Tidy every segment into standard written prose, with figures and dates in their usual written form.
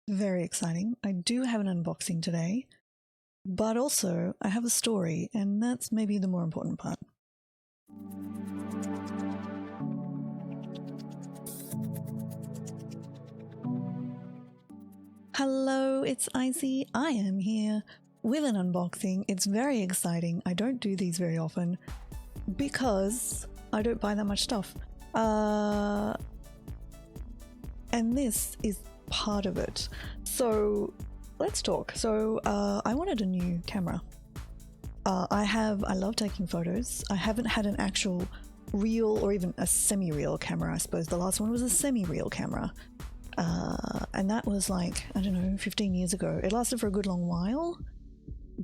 Very exciting. I do have an unboxing today, but also I have a story, and that's maybe the more important part. Hello, it's Icy. I am here with an unboxing. It's very exciting. I don't do these very often because I don't buy that much stuff. And this is part of it. So let's talk. So I wanted a new camera. I love taking photos. I haven't had an actual real or even a semi-real camera. I suppose the last one was a semi-real camera. And that was like, I don't know, 15 years ago. It lasted for a good long while,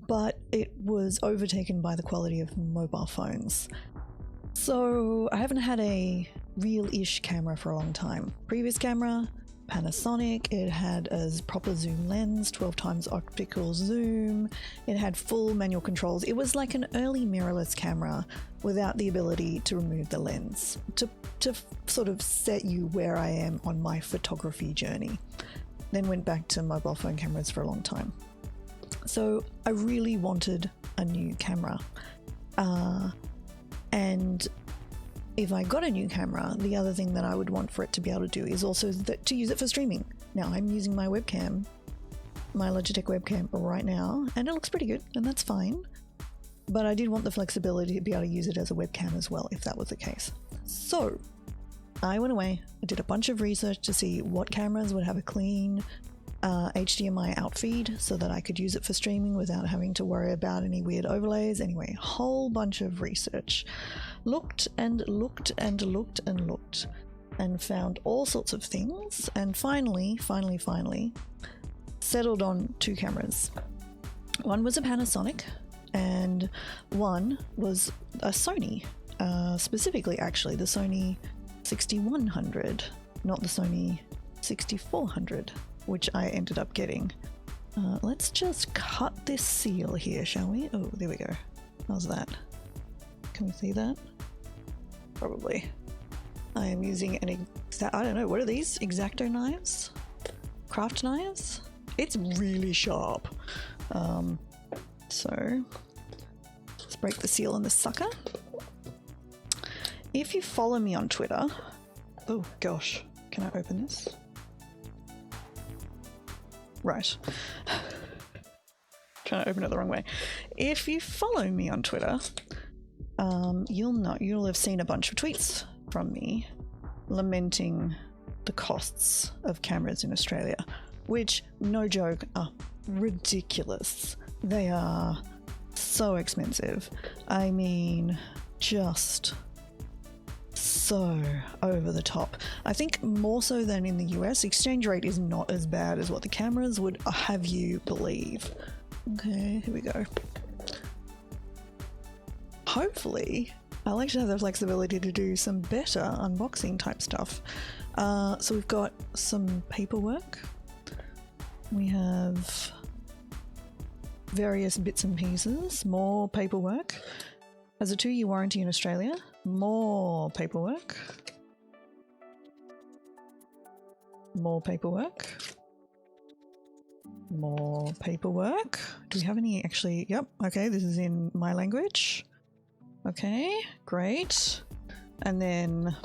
but it was overtaken by the quality of mobile phones. So I haven't had a real-ish camera for a long time. Previous camera, Panasonic. It had a proper zoom lens, 12 times optical zoom. It had full manual controls. It was like an early mirrorless camera without the ability to remove the lens, to sort of set you where I am on my photography journey. Then went back to mobile phone cameras for a long time. So I really wanted a new camera. And if I got a new camera, the other thing that I would want for it to be able to do is also to use it for streaming. Now I'm using my webcam, my Logitech webcam right now, and it looks pretty good, and that's fine. But I did want the flexibility to be able to use it as a webcam as well, if that was the case. So I went away, I did a bunch of research to see what cameras would have a clean HDMI outfeed so that I could use it for streaming without having to worry about any weird overlays. Anyway, whole bunch of research. Looked and looked and looked and looked and found all sorts of things, and finally settled on two cameras. One was a Panasonic and one was a Sony, specifically actually the Sony 6100, not the Sony 6400, which I ended up getting. Let's just cut this seal here, shall we? Oh, there we go. How's that? Can we see that? Probably. I am using an I don't know, what are these? X-Acto knives? Craft knives? It's really sharp. So let's break the seal on this sucker. If you follow me on Twitter, oh gosh, can I open this? Right. Trying to open it the wrong way. If you follow me on Twitter, you'll have seen a bunch of tweets from me lamenting the costs of cameras in Australia, which, no joke, are ridiculous. They are so expensive. I mean, just so over the top. I think more so than in the US, exchange rate is not as bad as what the cameras would have you believe. Okay, here we go. Hopefully, I'll actually have the flexibility to do some better unboxing type stuff. So we've got some paperwork. We have various bits and pieces, more paperwork. Has a 2-year warranty in Australia. More paperwork. More paperwork. More paperwork. Do we have any actually? Yep. Okay, this is in my language. Okay, great. And then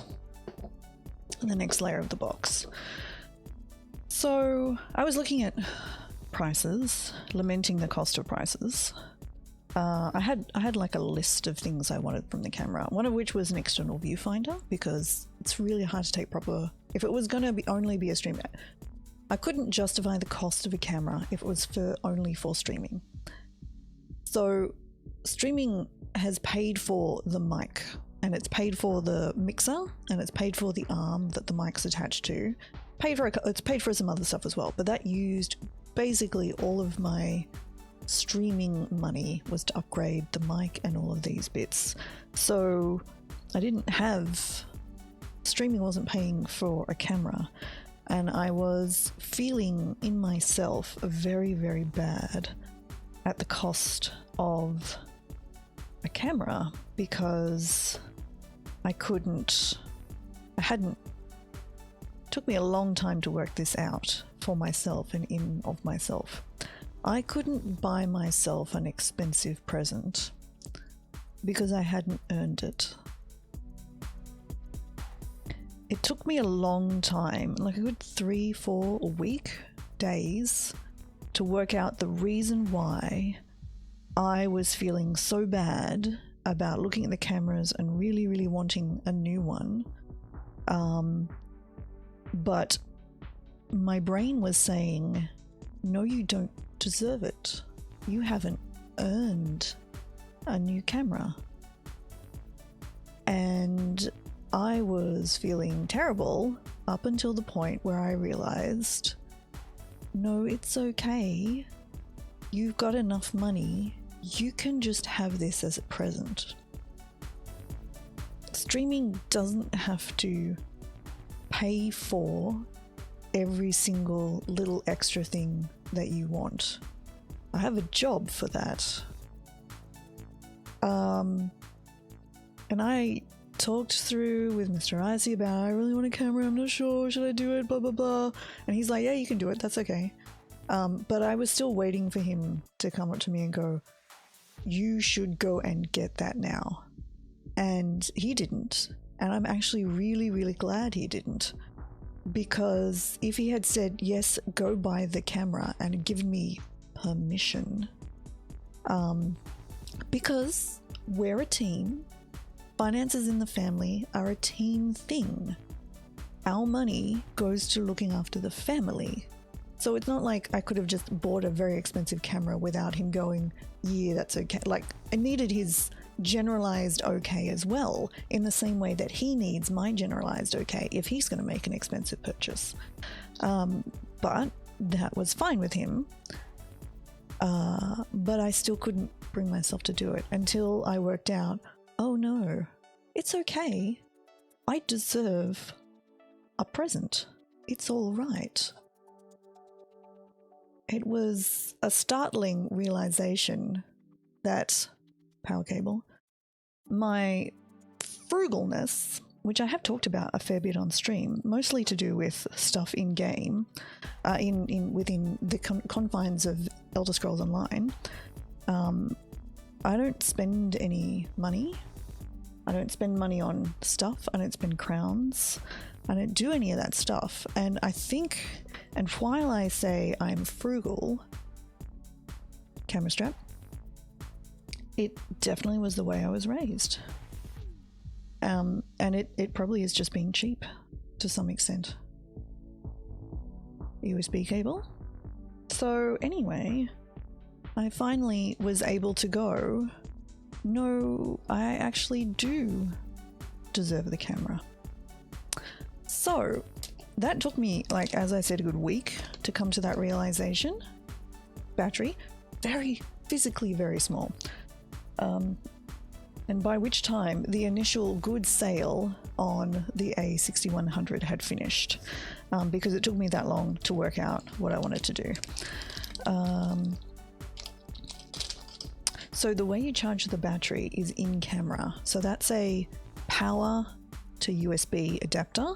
the next layer of the box. So I was looking at prices, lamenting the cost of prices. I had like a list of things I wanted from the camera, one of which was an external viewfinder, because it's really hard to take proper, if it was going to only be a stream, I couldn't justify the cost of a camera if it was only for streaming. So streaming has paid for the mic, and it's paid for the mixer, and it's paid for the arm that the mic's attached to. It's paid for some other stuff as well, but that used basically all of my streaming money was to upgrade the mic and all of these bits. So I didn't have, streaming wasn't paying for a camera, and I was feeling in myself very, very bad at the cost of a camera, because I hadn't took me a long time to work this out for myself and in of myself. I couldn't buy myself an expensive present because I hadn't earned it. It took me a long time, like a good 3-4 week days, to work out the reason why I was feeling so bad about looking at the cameras and really, really wanting a new one. But my brain was saying, no, you don't deserve it. You haven't earned a new camera. And I was feeling terrible up until the point where I realized, no, it's okay. You've got enough money. You can just have this as a present. Streaming doesn't have to pay for every single little extra thing that you want. I have a job for that. And I talked through with Mr. Icy about, I really want a camera, I'm not sure, should I do it, blah blah blah. And he's like, yeah, you can do it, that's okay. But I was still waiting for him to come up to me and go, you should go and get that now. And he didn't. And I'm actually really, really glad he didn't. Because if he had said, yes, go buy the camera, and given me permission, because we're a team, finances in the family are a team thing. Our money goes to looking after the family. So it's not like I could have just bought a very expensive camera without him going, yeah, that's okay. Like, I needed his generalized okay as well, in the same way that he needs my generalized okay if he's going to make an expensive purchase. But that was fine with him. But I still couldn't bring myself to do it until I worked out, oh no, it's okay. I deserve a present. It's all right. It was a startling realization that power cable, my frugalness, which I have talked about a fair bit on stream, mostly to do with stuff in game, within the confines of Elder Scrolls Online. I don't spend any money. I don't spend money on stuff. I don't spend crowns. I don't do any of that stuff. And I think, and while I say I'm frugal, camera strap, it definitely was the way I was raised. And it probably is just being cheap to some extent. USB cable. So anyway, I finally was able to go, no, I actually do deserve the camera. So that took me, like, as I said, a good week to come to that realization. Battery, very physically very small. And by which time the initial good sale on the a6400 had finished, because it took me that long to work out what I wanted to do. So the way you charge the battery is in camera. So that's a power to USB adapter,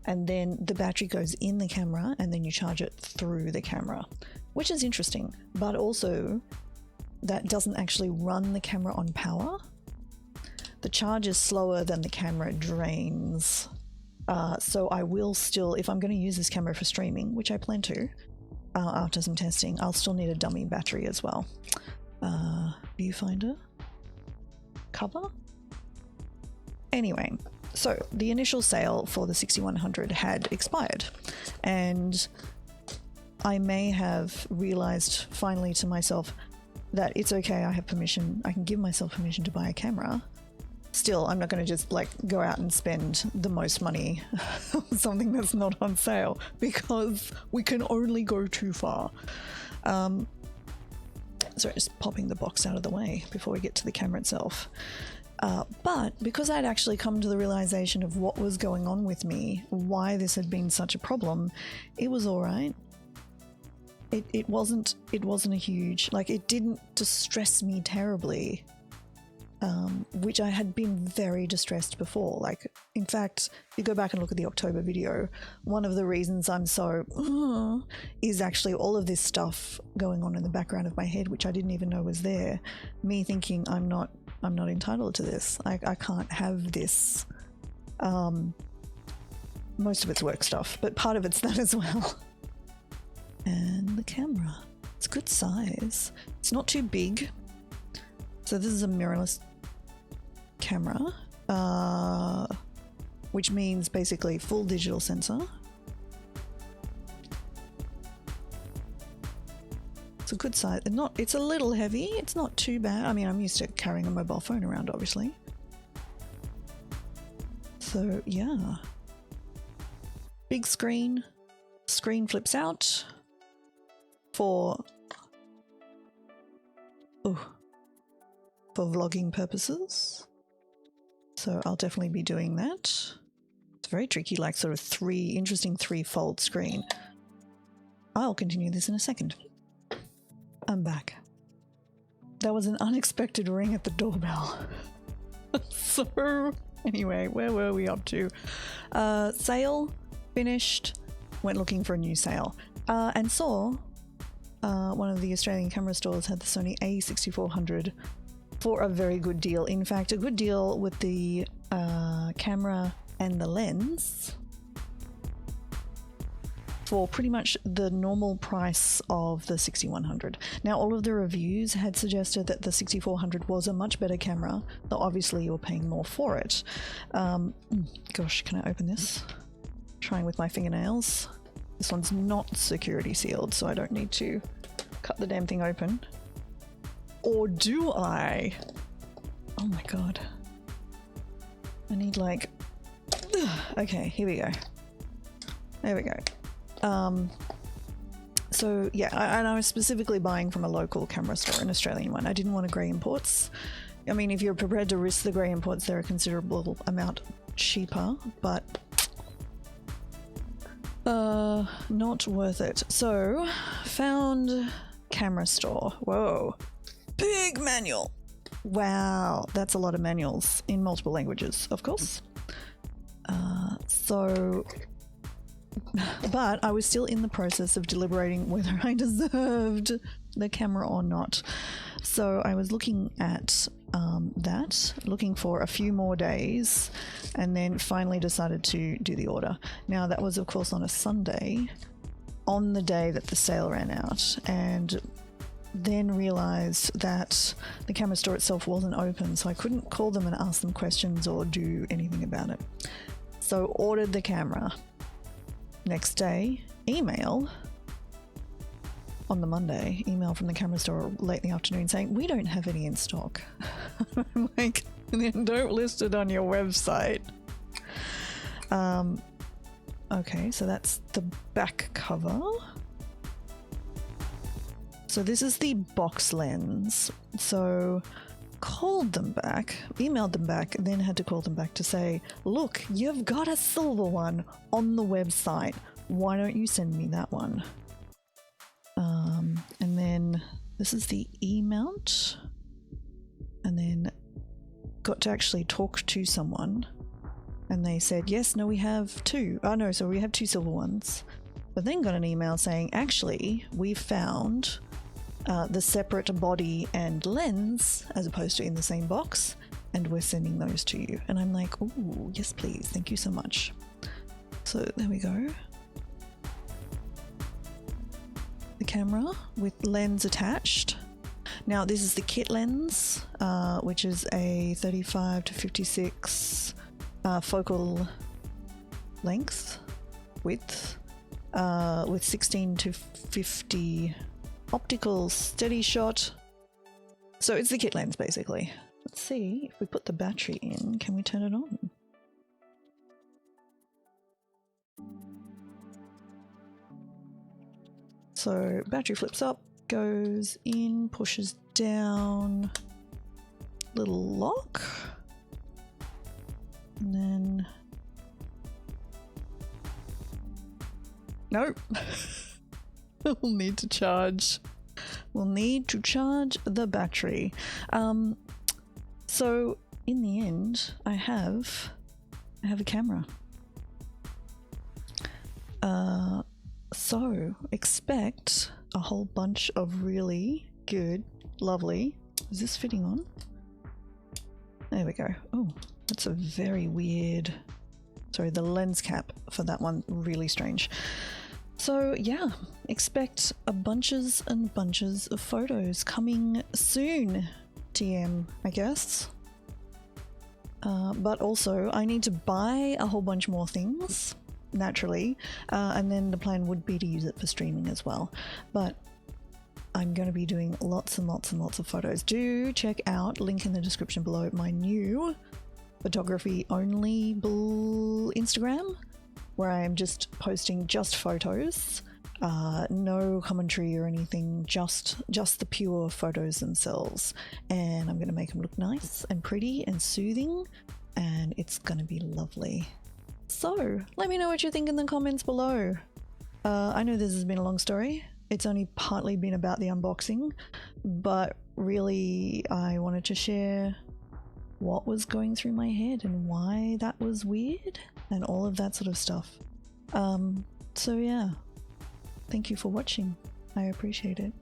and then the battery goes in the camera and then you charge it through the camera, which is interesting, but also that doesn't actually run the camera on power. The charge is slower than the camera drains. So I will still, if I'm going to use this camera for streaming, which I plan to, after some testing, I'll still need a dummy battery as well. Viewfinder? Cover? Anyway, so the initial sale for the 6100 had expired, and I may have realized finally to myself that it's okay, I have permission, I can give myself permission to buy a camera. Still, I'm not going to just like go out and spend the most money on something that's not on sale, because we can only go too far. Sorry, just popping the box out of the way before we get to the camera itself. But because I'd actually come to the realization of what was going on with me, why this had been such a problem, it was all right. It wasn't a huge, like, it didn't distress me terribly. which I had been very distressed before. Like, in fact, if you go back and look at the October video, one of the reasons I'm so is actually all of this stuff going on in the background of my head, which I didn't even know was there. Me thinking I'm not entitled to this. I can't have this. Most of it's work stuff, but part of it's that as well. And the camera, it's good size. It's not too big. So this is a mirrorless camera, which means basically full digital sensor. It's a good size. It's a little heavy. It's not too bad. I mean, I'm used to carrying a mobile phone around, obviously. So yeah, big screen. Screen flips out for vlogging purposes. So I'll definitely be doing that. It's very tricky, like sort of interesting three-fold screen. I'll continue this in a second. I'm back. That was an unexpected ring at the doorbell. So anyway, where were we up to? Sale finished. Went looking for a new sale and saw one of the Australian camera stores had the Sony a6400 for a very good deal. In fact, a good deal with the camera and the lens for pretty much the normal price of the 6100. Now, all of the reviews had suggested that the 6400 was a much better camera, though obviously you're paying more for it. Gosh, can I open this? Trying with my fingernails. This one's not security sealed, so I don't need to cut the damn thing open. Or do I? Oh my god. I need like... Okay, here we go. There we go. So yeah, and I was specifically buying from a local camera store, an Australian one. I didn't want a grey imports. I mean, if you're prepared to risk the grey imports, they're a considerable amount cheaper, but not worth it. So found camera store. Whoa, big manual. Wow, that's a lot of manuals in multiple languages, of course. But I was still in the process of deliberating whether I deserved the camera or not. So I was looking at looking for a few more days, and then finally decided to do the order. Now that was of course on a Sunday, on the day that the sale ran out, and then realized that the camera store itself wasn't open, so I couldn't call them and ask them questions or do anything about it. So ordered the camera. Next day, email on the Monday, email from the camera store late in the afternoon saying, we don't have any in stock. I'm like, then don't list it on your website. Okay, so that's the back cover. So this is the box lens. So called them back, emailed them back, and then had to call them back to say, look, you've got a silver one on the website. Why don't you send me that one? And then this is the E-mount. And then got to actually talk to someone. And they said, yes, no, we have two. Oh no, so we have two silver ones. But then got an email saying, actually, we've found the separate body and lens as opposed to in the same box, and we're sending those to you. And I'm like, oh yes please, thank you so much. So there we go, the camera with lens attached. Now this is the kit lens, which is a 35 to 56 focal length width, with 16 to 50 optical steady shot. So it's the kit lens basically. Let's see if we put the battery in, can we turn it on? So battery flips up, goes in, pushes down, little lock, and then nope. We'll need to charge. We'll need to charge the battery. So in the end, I have a camera. So expect a whole bunch of really good, lovely. Is this fitting on? There we go. Oh, that's a very weird. Sorry, the lens cap for that one, really strange. So yeah, expect a bunches and bunches of photos coming soon. TM, I guess. But also I need to buy a whole bunch more things, naturally, and then the plan would be to use it for streaming as well. But I'm going to be doing lots and lots and lots of photos. Do check out, link in the description below, my new photography only Instagram, where I am just posting just photos, no commentary or anything, just the pure photos themselves. And I'm going to make them look nice and pretty and soothing, and it's going to be lovely. So let me know what you think in the comments below. I know this has been a long story. It's only partly been about the unboxing, but really I wanted to share what was going through my head and why that was weird and all of that sort of stuff. So yeah, thank you for watching. I appreciate it.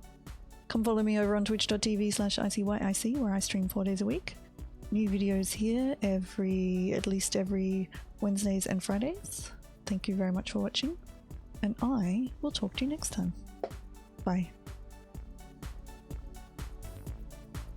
Come follow me over on twitch.tv/IcyYIC, where I stream 4 days a week. New videos here at least every Wednesdays and Fridays. Thank you very much for watching, and I will talk to you next time. Bye.